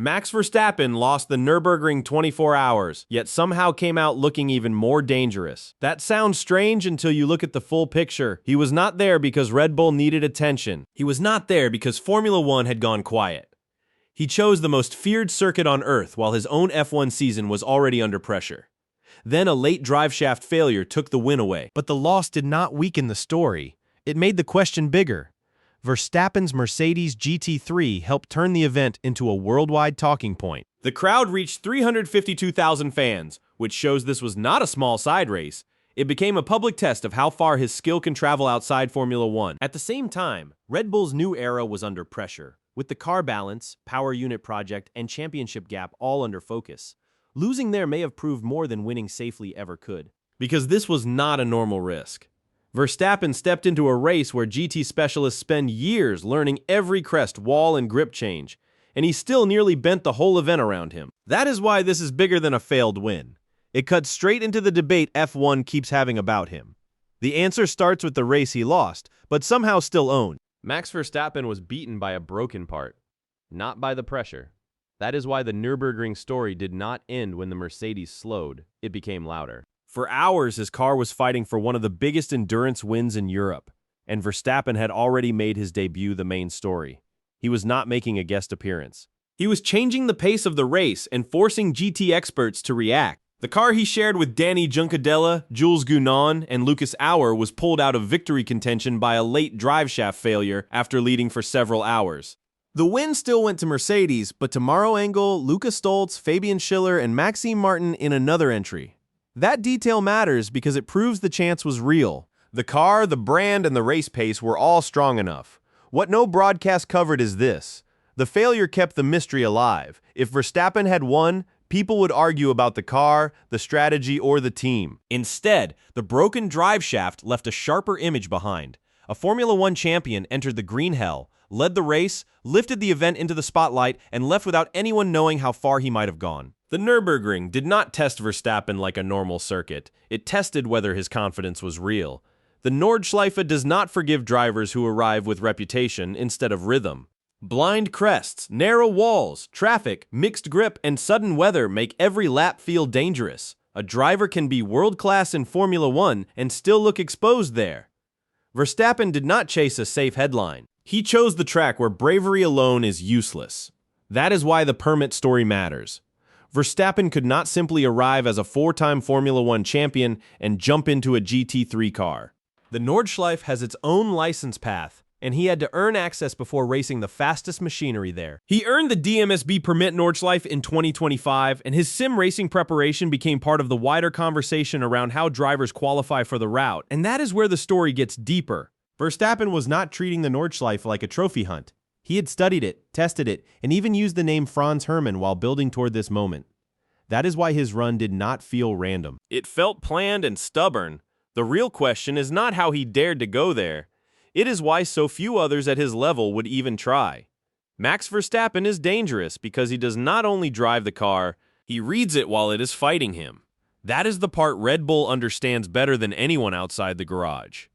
Max Verstappen lost the Nurburgring 24 hours, yet somehow came out looking even more dangerous. That sounds strange until you look at the full picture. He was not there because Red Bull needed attention. He was not there because Formula One had gone quiet. He chose the most feared circuit on Earth while his own F1 season was already under pressure. Then a late driveshaft failure took the win away. But the loss did not weaken the story. It made the question bigger. Verstappen's Mercedes GT3 helped turn the event into a worldwide talking point. The crowd reached 352,000 fans, which shows this was not a small side race. It became a public test of how far his skill can travel outside Formula One. At the same time, Red Bull's new era was under pressure, with the car balance, power unit project, and championship gap all under focus. Losing there may have proved more than winning safely ever could. Because this was not a normal risk. Verstappen stepped into a race where GT specialists spend years learning every crest, wall, and grip change, and he still nearly bent the whole event around him. That is why this is bigger than a failed win. It cuts straight into the debate F1 keeps having about him. The answer starts with the race he lost, but somehow still owned. Max Verstappen was beaten by a broken part, not by the pressure. That is why the Nürburgring story did not end when the Mercedes slowed. It became louder. For hours, his car was fighting for one of the biggest endurance wins in Europe, and Verstappen had already made his debut the main story. He was not making a guest appearance. He was changing the pace of the race and forcing GT experts to react. The car he shared with Danny Juncadella, Jules Gounon, and Lucas Auer was pulled out of victory contention by a late driveshaft failure after leading for several hours. The win still went to Mercedes, but to Maro Engel, Lucas Stoltz, Fabian Schiller, and Maxime Martin in another entry. That detail matters because it proves the chance was real. The car, the brand, and the race pace were all strong enough. What no broadcast covered is this. The failure kept the mystery alive. If Verstappen had won, people would argue about the car, the strategy, or the team. Instead, the broken driveshaft left a sharper image behind. A Formula One champion entered the green hell, led the race, lifted the event into the spotlight, and left without anyone knowing how far he might have gone. The Nürburgring did not test Verstappen like a normal circuit. It tested whether his confidence was real. The Nordschleife does not forgive drivers who arrive with reputation instead of rhythm. Blind crests, narrow walls, traffic, mixed grip, and sudden weather make every lap feel dangerous. A driver can be world-class in Formula One and still look exposed there. Verstappen did not chase a safe headline. He chose the track where bravery alone is useless. That is why the permit story matters. Verstappen could not simply arrive as a four-time Formula One champion and jump into a GT3 car. The Nordschleife has its own license path, and he had to earn access before racing the fastest machinery there. He earned the DMSB permit Nordschleife in 2025, and his sim racing preparation became part of the wider conversation around how drivers qualify for the route, and that is where the story gets deeper. Verstappen was not treating the Nordschleife like a trophy hunt. He had studied it, tested it, and even used the name Franz Hermann while building toward this moment. That is why his run did not feel random. It felt planned and stubborn. The real question is not how he dared to go there. It is why so few others at his level would even try. Max Verstappen is dangerous because he does not only drive the car, he reads it while it is fighting him. That is the part Red Bull understands better than anyone outside the garage.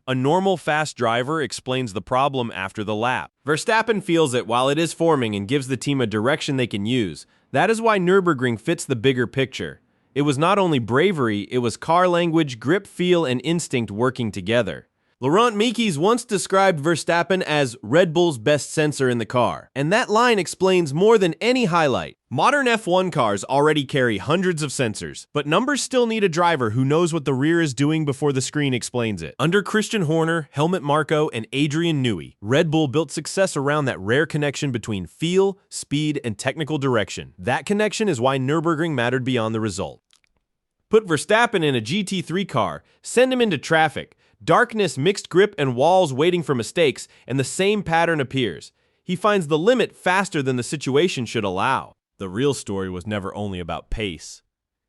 A normal fast driver explains the problem after the lap. Verstappen feels it while it is forming and gives the team a direction they can use. That is why Nürburgring fits the bigger picture. It was not only bravery, it was car language, grip feel, and instinct working together. Laurent Mekies once described Verstappen as Red Bull's best sensor in the car, and that line explains more than any highlight. Modern F1 cars already carry hundreds of sensors, but numbers still need a driver who knows what the rear is doing before the screen explains it. Under Christian Horner, Helmut Marko, and Adrian Newey, Red Bull built success around that rare connection between feel, speed, and technical direction. That connection is why Nürburgring mattered beyond the result. Put Verstappen in a GT3 car, send him into traffic, darkness, mixed grip, and walls waiting for mistakes, and the same pattern appears. He finds the limit faster than the situation should allow. The real story was never only about pace.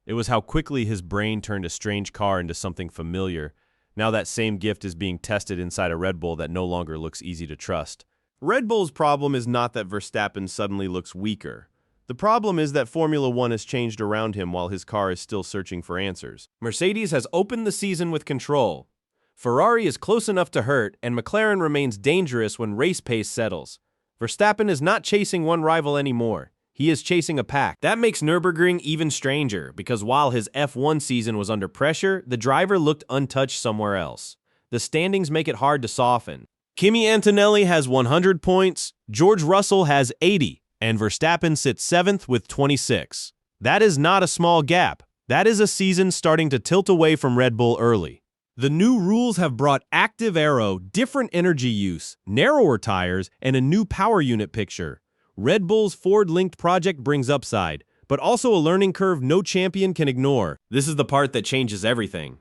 It was how quickly his brain turned a strange car into something familiar. Now that same gift is being tested inside a Red Bull that no longer looks easy to trust. Red Bull's problem is not that Verstappen suddenly looks weaker. The problem is that Formula One has changed around him while his car is still searching for answers. Mercedes has opened the season with control. Ferrari is close enough to hurt, and McLaren remains dangerous when race pace settles. Verstappen is not chasing one rival anymore. He is chasing a pack. That makes Nürburgring even stranger, because while his F1 season was under pressure, the driver looked untouched somewhere else. The standings make it hard to soften. Kimi Antonelli has 100 points, George Russell has 80, and Verstappen sits 7th with 26. That is not a small gap. That is a season starting to tilt away from Red Bull early. The new rules have brought active aero, different energy use, narrower tires, and a new power unit picture. Red Bull's Ford-linked project brings upside, but also a learning curve no champion can ignore. This is the part that changes everything.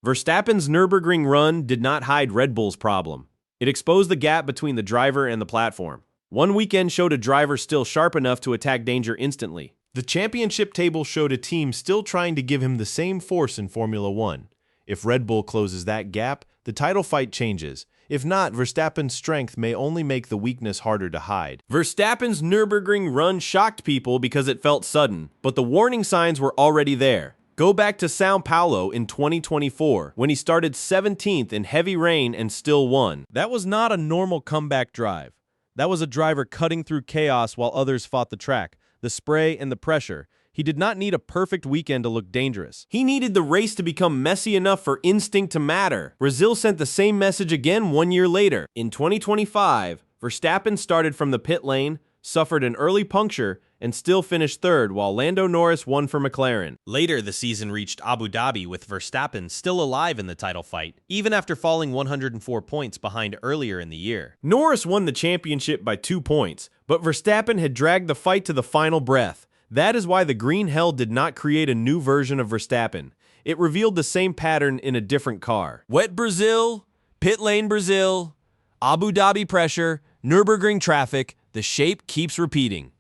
Verstappen's Nürburgring run did not hide Red Bull's problem. It exposed the gap between the driver and the platform. One weekend showed a driver still sharp enough to attack danger instantly. The championship table showed a team still trying to give him the same force in Formula 1. If Red Bull closes that gap, the title fight changes. If not, Verstappen's strength may only make the weakness harder to hide. Verstappen's Nürburgring run shocked people because it felt sudden, but the warning signs were already there. Go back to São Paulo in 2024, when he started 17th in heavy rain and still won. That was not a normal comeback drive. That was a driver cutting through chaos while others fought the track, the spray and the pressure. He did not need a perfect weekend to look dangerous. He needed the race to become messy enough for instinct to matter. Brazil sent the same message again 1 year later. In 2025, Verstappen started from the pit lane, suffered an early puncture, and still finished 3rd, while Lando Norris won for McLaren. Later, the season reached Abu Dhabi with Verstappen still alive in the title fight, even after falling 104 points behind earlier in the year. Norris won the championship by 2 points, but Verstappen had dragged the fight to the final breath. That is why the green hell did not create a new version of Verstappen. It revealed the same pattern in a different car. Wet Brazil, pit lane Brazil, Abu Dhabi pressure, Nürburgring traffic, the shape keeps repeating.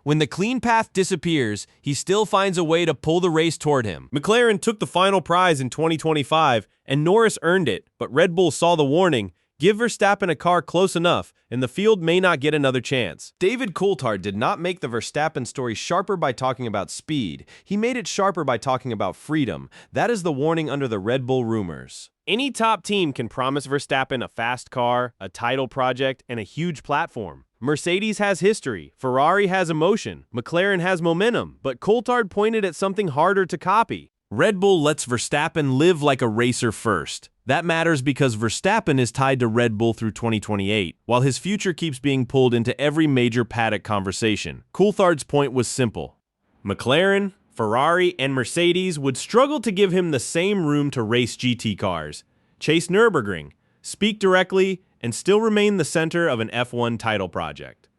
When the clean path disappears, he still finds a way to pull the race toward him. McLaren took the final prize in 2025, and Norris earned it, but Red Bull saw the warning. Give Verstappen a car close enough, and the field may not get another chance. David Coulthard did not make the Verstappen story sharper by talking about speed. He made it sharper by talking about freedom. That is the warning under the Red Bull rumors. Any top team can promise Verstappen a fast car, a title project, and a huge platform. Mercedes has history, Ferrari has emotion, McLaren has momentum, but Coulthard pointed at something harder to copy. Red Bull lets Verstappen live like a racer first. That matters because Verstappen is tied to Red Bull through 2028, while his future keeps being pulled into every major paddock conversation. Coulthard's point was simple. McLaren, Ferrari, and Mercedes would struggle to give him the same room to race GT cars, chase Nürburgring, speak directly, and still remain the center of an F1 title project.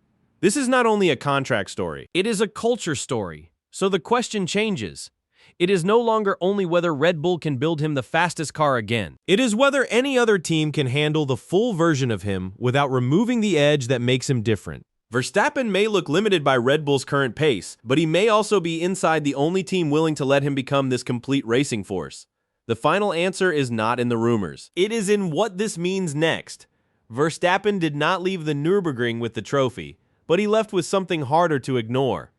This is not only a contract story, it is a culture story. So the question changes. It is no longer only whether Red Bull can build him the fastest car again. It is whether any other team can handle the full version of him without removing the edge that makes him different. Verstappen may look limited by Red Bull's current pace, but he may also be inside the only team willing to let him become this complete racing force. The final answer is not in the rumors. It is in what this means next. Verstappen did not leave the Nürburgring with the trophy, but he left with something harder to ignore.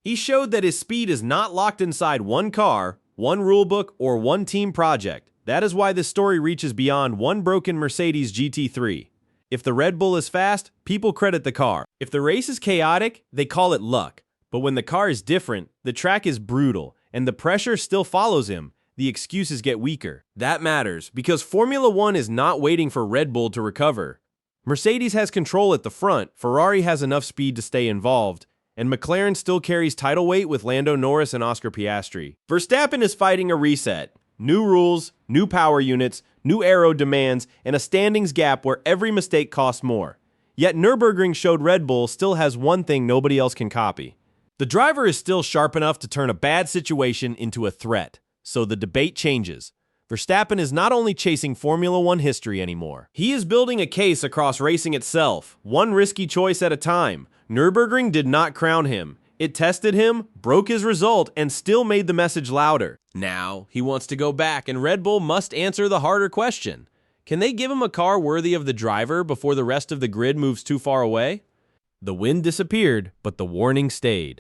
He showed that his speed is not locked inside one car, one rulebook, or one team project. That is why this story reaches beyond one broken Mercedes GT3. If the Red Bull is fast, people credit the car. If the race is chaotic, they call it luck. But when the car is different, the track is brutal, and the pressure still follows him, the excuses get weaker. That matters, because Formula 1 is not waiting for Red Bull to recover. Mercedes has control at the front, Ferrari has enough speed to stay involved, and McLaren still carries title weight with Lando Norris and Oscar Piastri. Verstappen is fighting a reset. New rules, new power units, new aero demands, and a standings gap where every mistake costs more. Yet Nürburgring showed Red Bull still has one thing nobody else can copy. The driver is still sharp enough to turn a bad situation into a threat. So the debate changes. Verstappen is not only chasing Formula 1 history anymore. He is building a case across racing itself, one risky choice at a time. Nürburgring did not crown him. It tested him, broke his result, and still made the message louder. Now, he wants to go back, and Red Bull must answer the harder question. Can they give him a car worthy of the driver before the rest of the grid moves too far away? The win disappeared, but the warning stayed.